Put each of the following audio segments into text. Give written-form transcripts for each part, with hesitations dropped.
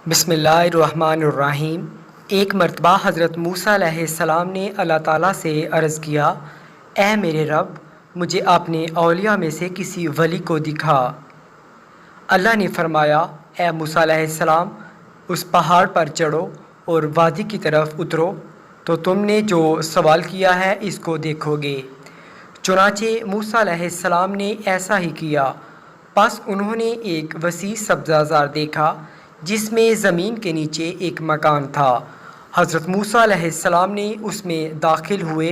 بسم اللہ الرحمن الرحیم۔ ایک مرتبہ حضرت موسیٰ علیہ السلام نے اللہ تعالیٰ سے عرض کیا، اے میرے رب، مجھے اپنے اولیاء میں سے کسی ولی کو دکھا۔ اللہ نے فرمایا، اے موسیٰ علیہ السلام، اس پہاڑ پر چڑھو اور وادی کی طرف اترو تو تم نے جو سوال کیا ہے اس کو دیکھو گے۔ چنانچہ موسیٰ علیہ السلام نے ایسا ہی کیا۔ پس انہوں نے ایک وسیع سبزہ زار دیکھا جس میں زمین کے نیچے ایک مکان تھا۔ حضرت موسیٰ علیہ السلام نے اس میں داخل ہوئے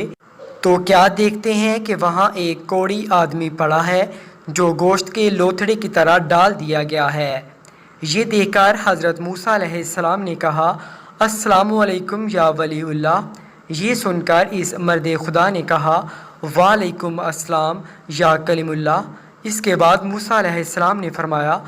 تو کیا دیکھتے ہیں کہ وہاں ایک کوڑی آدمی پڑا ہے جو گوشت کے لوتھڑے کی طرح ڈال دیا گیا ہے۔ یہ دیکھ کر حضرت موسیٰ علیہ السلام نے کہا، السلام علیکم یا ولی اللہ۔ یہ سن کر اس مرد خدا نے کہا، وعلیکم السلام یا کلیم اللہ۔ اس کے بعد موسیٰ علیہ السلام نے فرمایا،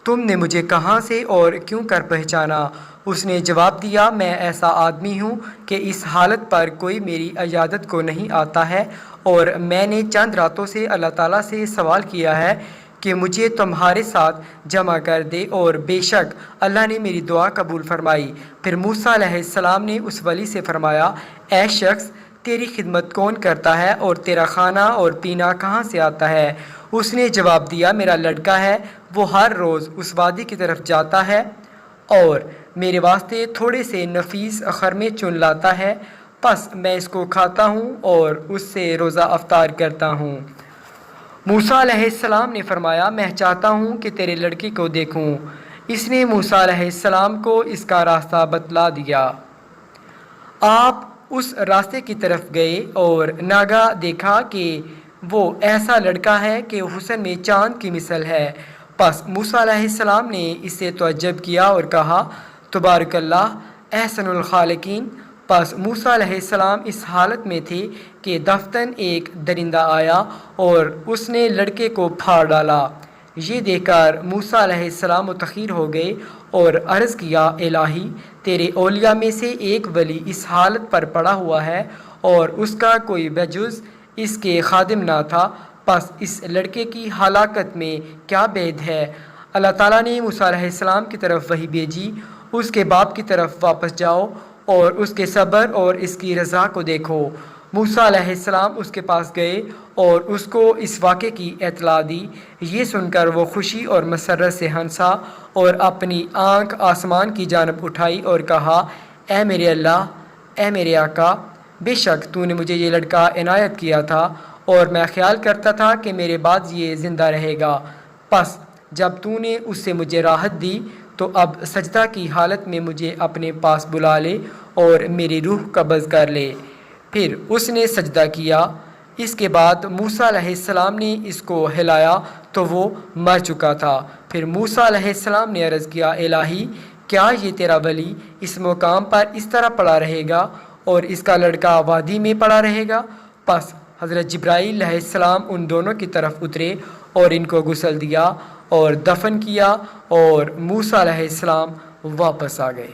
تم نے مجھے کہاں سے اور کیوں کر پہچانا؟ اس نے جواب دیا، میں ایسا آدمی ہوں کہ اس حالت پر کوئی میری عیادت کو نہیں آتا ہے، اور میں نے چند راتوں سے اللہ تعالیٰ سے سوال کیا ہے کہ مجھے تمہارے ساتھ جمع کر دے، اور بے شک اللہ نے میری دعا قبول فرمائی۔ پھر موسیٰ علیہ السلام نے اس ولی سے فرمایا، اے شخص، تیری خدمت کون کرتا ہے اور تیرا کھانا اور پینا کہاں سے آتا ہے؟ اس نے جواب دیا، میرا لڑکا ہے، وہ ہر روز اس وادی کی طرف جاتا ہے اور میرے واسطے تھوڑے سے نفیس خرمے چن لاتا ہے، پس میں اس کو کھاتا ہوں اور اس سے روزہ افطار کرتا ہوں۔ موسیٰ علیہ السلام نے فرمایا، میں چاہتا ہوں کہ تیرے لڑکے کو دیکھوں۔ اس نے موسیٰ علیہ السلام کو اس کا راستہ بتلا دیا۔ آپ اس راستے کی طرف گئے اور ناگہاں دیکھا کہ وہ ایسا لڑکا ہے کہ حسن میں چاند کی مثل ہے۔ پس موسیٰ علیہ السلام نے اس سے تعجب کیا اور کہا، تبارک اللہ احسن الخالقین۔ پس موسیٰ علیہ السلام اس حالت میں تھے کہ دفتن ایک درندہ آیا اور اس نے لڑکے کو پھاڑ ڈالا۔ یہ دیکھ کر موسیٰ علیہ السلام متحیر ہو گئے اور عرض کیا، الہی، تیرے اولیاء میں سے ایک ولی اس حالت پر پڑا ہوا ہے اور اس کا کوئی بجز اس کے خادم نہ تھا، پس اس لڑکے کی ہلاکت میں کیا بید ہے؟ اللہ تعالیٰ نے موسیٰ علیہ السلام کی طرف وحی بھیجی، اس کے باپ کی طرف واپس جاؤ اور اس کے صبر اور اس کی رضا کو دیکھو۔ موسیٰ علیہ السلام اس کے پاس گئے اور اس کو اس واقعے کی اطلاع دی۔ یہ سن کر وہ خوشی اور مسرت سے ہنسا اور اپنی آنکھ آسمان کی جانب اٹھائی اور کہا، اے میرے اللہ، اے میرے آقا، بے شک تو نے مجھے یہ لڑکا عنایت کیا تھا اور میں خیال کرتا تھا کہ میرے بعد یہ زندہ رہے گا، پس جب تو نے اس سے مجھے راحت دی تو اب سجدہ کی حالت میں مجھے اپنے پاس بلا لے اور میری روح قبض کر لے۔ پھر اس نے سجدہ کیا۔ اس کے بعد موسیٰ علیہ السلام نے اس کو ہلایا تو وہ مر چکا تھا۔ پھر موسیٰ علیہ السلام نے عرض کیا، الہی، کیا یہ تیرا ولی اس مقام پر اس طرح پڑا رہے گا اور اس کا لڑکا وادی میں پڑا رہے گا؟ پس حضرت جبرائیل علیہ السلام ان دونوں کی طرف اترے اور ان کو غسل دیا اور دفن کیا، اور موسیٰ علیہ السلام واپس آ گئے۔